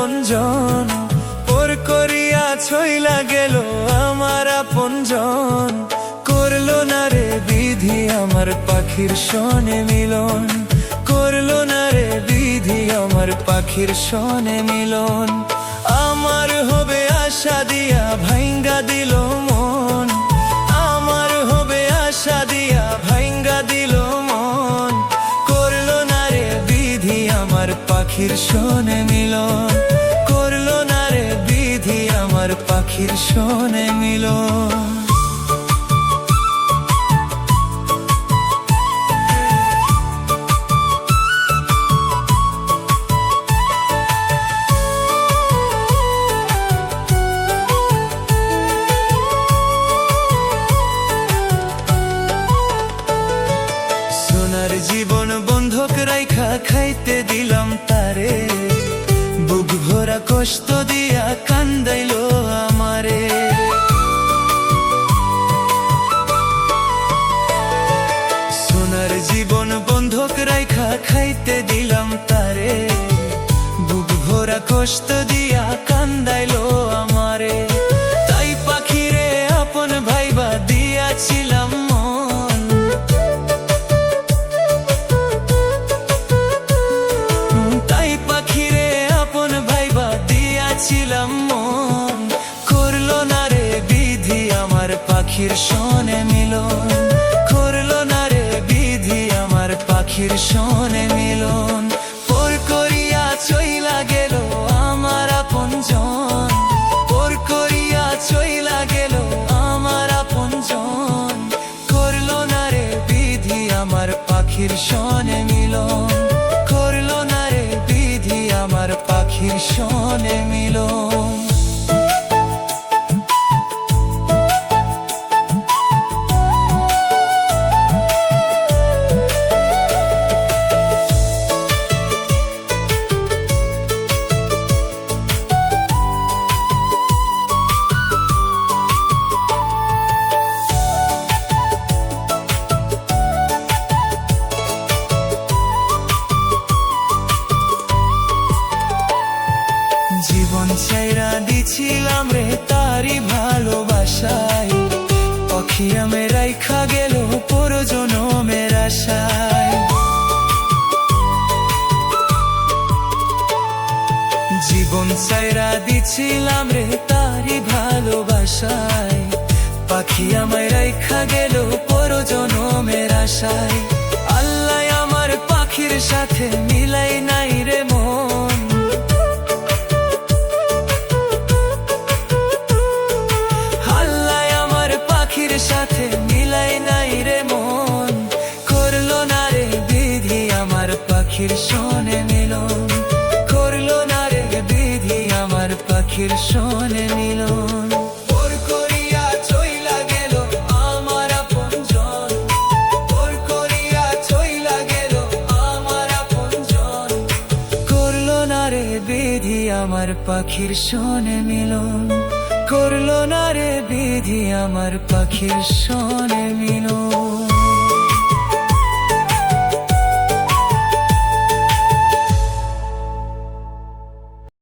আপনজন, পর করিয়া ছইলা গেল আমার আপনজন। করলো না রে বিধি আমার পাখির সনে মিলন, করলো না রে বিধি আমার পাখির সনে মিলন। আমার হবে আশা দিয়া ভাঙ্গা দিল মন, আমার হবে আশা দিয়া ভাঙ্গা দিল মন। করলো না রে বিধি আমার পাখির সনে মিলন, করলো না রে বিধি আমার পাখির সনে মিলন। সোনার জীবন বন্ধক রাইখা খাইতে দিলাম তারে, বুক ভরা কষ্ট দিয়া কান্দাইলো আমারে। সোনার জীবন বন্ধক রাইখা খাইতে দিলাম তারে, বুক ভরা কষ্ট দিয়া কান্দাইলো আমারে। তাই পাখিরে আপন ভাইবা দিয়াছিলাম মন, তাই পাখিরে আপন ভাইবা দিয়াছিলাম মন। করলো না রে বিধি আমার পাখির সনে মিলন, করলো না রে বিধি আমার পাখির সনে মিলন। পর করিয়া চইলা গেল আমার আপনজন, পর করিয়া চইলা গেল আমার আপনজন। করলো না রে বিধি আমার পাখির সনে মিলন, করলো না রে বিধি আমার পাখির সনে মিলন। জীবন চাইরা দিছিলাম রে তারি ভালোবাসায়, পাখি আমি রাইখা গেল পরজনমের আশায়। জীবন চাইরা দিছিলাম রে তারি ভালোবাসায়, পাখি আমায় রাইখা গেল পরজনমের আশায়। আল্লাহ আমার পাখির সাথে মিলাই নাই রে মন, সাথে মিলাই নাই রে মন। করলো না রে বিধি আমার পাখির সনে মিলন, করলো না রে বিধি আমার পাখির সনে মিলন। পর করিয়া চইলা গেল আমার আপনজন, পর করিয়া চইলা গেল আমার আপনজন। করলো না রে বিধি আমার পাখির সনে মিলন, করলো না রে বিধি আমার পাখির সনে মিলন।